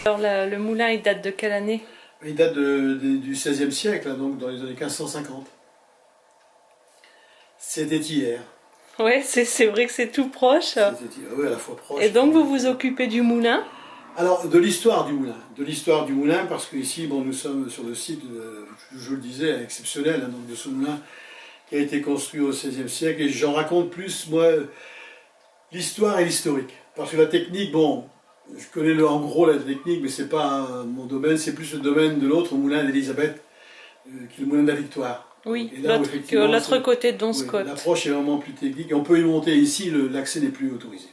Alors le moulin, il date de quelle année? Il date du XVIe siècle, hein, donc dans les années 1550. C'était hier. Ouais, c'est vrai que c'est tout proche. Oui, à la fois proche. Et donc vous vous occupez du moulin? Alors, de l'histoire du moulin. De l'histoire du moulin, parce qu'ici, bon, nous sommes sur le site, je le disais, exceptionnel, hein, donc de ce moulin qui a été construit au XVIe siècle. Et j'en raconte plus, moi, l'histoire et l'historique. Parce que la technique, bon, je connais en gros la technique, mais c'est pas mon domaine, c'est plus le domaine de l'autre moulin d'Élisabeth, qui est le moulin de la Victoire. Oui, Là, l'autre côté de Don oui, Scott. l'approche est vraiment plus technique. Et on peut y monter ici, l'accès n'est plus autorisé.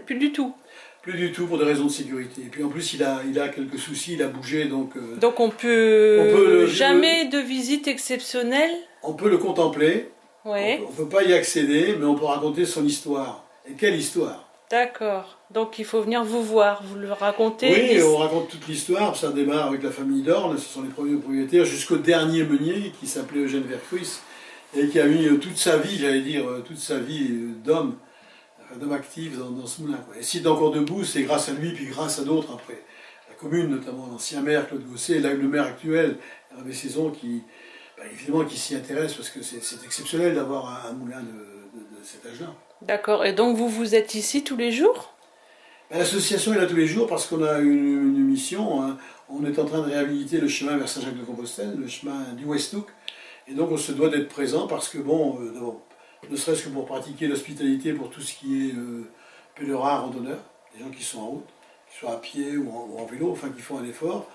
Plus du tout. Plus du tout pour des raisons de sécurité. Et puis en plus, il a quelques soucis, il a bougé, donc... Donc on peut jamais de visite exceptionnelle? On peut le contempler, Ouais. on ne peut pas y accéder, mais on peut raconter son histoire. Et quelle histoire! D'accord. Donc il faut venir vous voir, vous le racontez. Oui, on raconte toute l'histoire, ça démarre avec la famille d'Orne, ce sont les premiers propriétaires, jusqu'au dernier meunier, qui s'appelait Eugène Vercruis, et qui a mis toute sa vie, j'allais dire, toute sa vie d'homme actif dans ce moulin. Et s'il est encore debout, c'est grâce à lui, puis grâce à d'autres après. La commune, notamment l'ancien maire Claude Gosset, et le maire actuel, Hervé Saison, qui, évidemment, qui s'y intéresse, parce que c'est exceptionnel d'avoir un moulin de cet âge-là. D'accord, et donc vous êtes ici tous les jours? L'association est là tous les jours parce qu'on a une mission. Hein. On est en train de réhabiliter le chemin vers Saint-Jacques-de-Compostelle, le chemin du Westhoek. Et donc on se doit d'être présent parce que, bon, ne serait-ce que pour pratiquer l'hospitalité pour tout ce qui est pèlerins, randonneurs, des gens qui sont en route, qui soient à pied ou en vélo, enfin qui font un effort.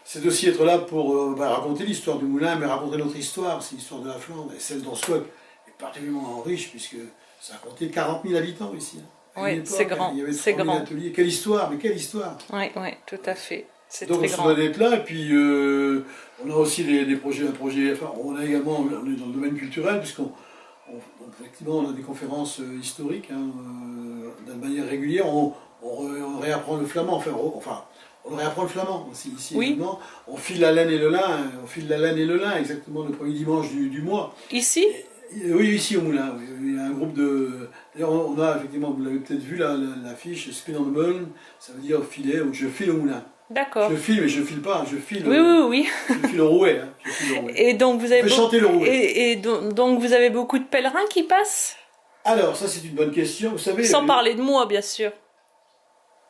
C'est aussi être là pour raconter l'histoire du moulin, mais raconter notre histoire, c'est l'histoire de la Flandre, et celle d'On Scott est particulièrement riche, puisque ça a compté 40 000 habitants ici. Hein. Oui, c'est grand. Il y avait 3 000 ateliers. Quelle histoire, mais quelle histoire! Oui, oui, tout à fait. Donc on se doit d'être là, et puis on a aussi des projets, enfin on a également, on est dans le domaine culturel, puisqu'on effectivement on a des conférences historiques, hein, de manière régulière, on réapprend le flamand, enfin on réapprend le flamand aussi, ici oui. Également. On file la laine et le lin, exactement le premier dimanche du mois. Ici? Oui, ici au moulin, oui. Il y a un groupe de... D'ailleurs, on a effectivement, vous l'avez peut-être vu, l'affiche Spin on the Mullen, ça veut dire filer, ou je file au moulin. D'accord. Je file, mais je file pas, je file... Oui. Je file au rouet, hein. Je file au rouet. Et donc vous avez... chanter le rouet. Et donc vous avez beaucoup de pèlerins qui passent? Alors, ça c'est une bonne question, vous savez... Sans parler de moi, bien sûr.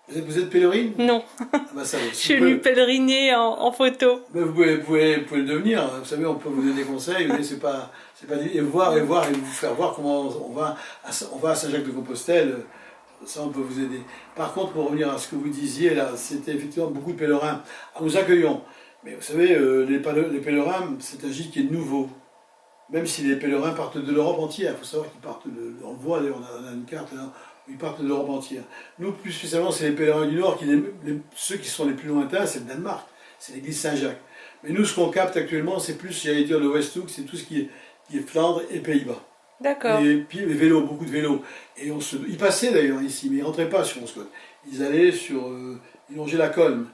Vous êtes pèlerine? Non. Ça, je suis venue pèleriner en photo. Mais vous pouvez le devenir, vous savez, on peut vous donner des conseils, mais c'est pas et voir et vous faire voir comment on va à Saint-Jacques-de-Compostelle, ça on peut vous aider. Par contre, pour revenir à ce que vous disiez là, c'était effectivement beaucoup de pèlerins. Nous accueillons, mais vous savez, les pèlerins, c'est un gîte qui est nouveau. Même si les pèlerins partent de l'Europe entière, il faut savoir qu'ils partent on le voit d'ailleurs, on a une carte là, où ils partent de l'Europe entière. Nous, plus spécialement, c'est les pèlerins du Nord, ceux qui sont les plus lointains, c'est le Danemark, c'est l'église Saint-Jacques. Mais nous, ce qu'on capte actuellement, c'est plus, j'allais dire, le Westhoek, c'est tout ce qui est Flandre et Pays-Bas. D'accord. Et puis les vélos, beaucoup de vélos. Et ils passaient d'ailleurs ici, mais ils ne rentraient pas sur Don Scott. Ils allaient ils longeaient la Colme.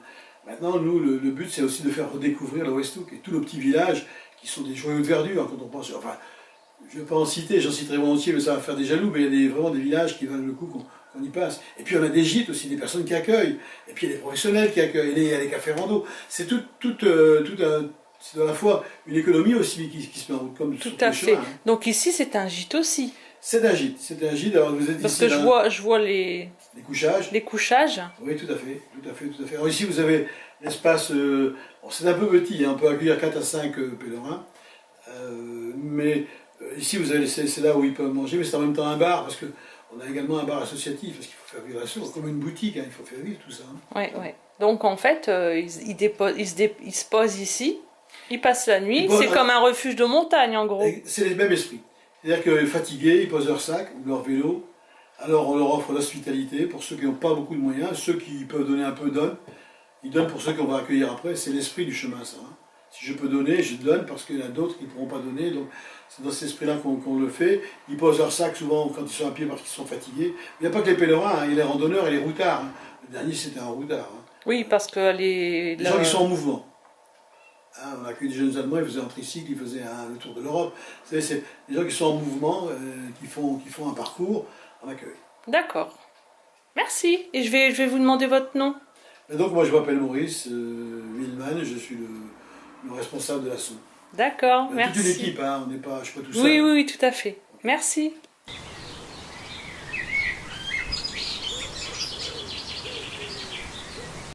Maintenant, nous, le but, c'est aussi de faire redécouvrir le Westhoek et tous nos petits villages qui sont des joyaux de verdure, hein, quand on pense... Enfin, je ne vais pas en citer, j'en citerai volontiers, mais ça va faire des jaloux, mais il y a vraiment des villages qui valent le coup qu'on y passe. Et puis on a des gîtes aussi, des personnes qui accueillent, et puis il y a des professionnels qui accueillent, il y a les cafés rando. C'est c'est à la fois une économie aussi qui se met en route, comme tout à fait. Chemins, hein. Donc ici c'est un gîte aussi. C'est un gîte, alors vous êtes parce ici... que je vois les couchages. Les couchages. Oui, tout à fait. Alors ici vous avez l'espace, c'est un peu petit, hein, on peut accueillir 4 à 5 pèlerins, mais... Ici, c'est là où ils peuvent manger, mais c'est en même temps un bar, parce qu'on a également un bar associatif, parce qu'il faut faire vivre la chose, comme une boutique, hein, il faut faire vivre tout ça. Hein. Oui. Donc en fait, ils se posent ici, ils passent la nuit, c'est comme un refuge de montagne en gros. C'est le même esprit. C'est-à-dire que fatigués, ils posent leur sac ou leur vélo, alors on leur offre l'hospitalité pour ceux qui n'ont pas beaucoup de moyens, ceux qui peuvent donner un peu donnent, ils donnent pour ceux qu'on va accueillir après, c'est l'esprit du chemin ça. Hein. Si je peux donner, je donne parce qu'il y en a d'autres qui ne pourront pas donner. Donc c'est dans cet esprit-là qu'on le fait. Ils posent leur sac souvent quand ils sont à pied parce qu'ils sont fatigués. Il n'y a pas que les pèlerins, hein, il y a les randonneurs et les routards. Hein. Le dernier c'était un routard. Hein. Oui, parce que les gens qui sont en mouvement. Hein, on a accueilli des jeunes Allemands, ils faisaient un tricycle, ils faisaient le tour de l'Europe. Vous savez, c'est des gens qui sont en mouvement, qui font un parcours en accueil. D'accord. Merci. Et je vais vous demander votre nom. Et donc moi je m'appelle Maurice Wildman, je suis le responsable de l'assaut. D'accord, Toute merci. une équipe, hein, on n'est pas, je ne suis pas tout seul. Oui, oui, oui, tout à fait. Merci.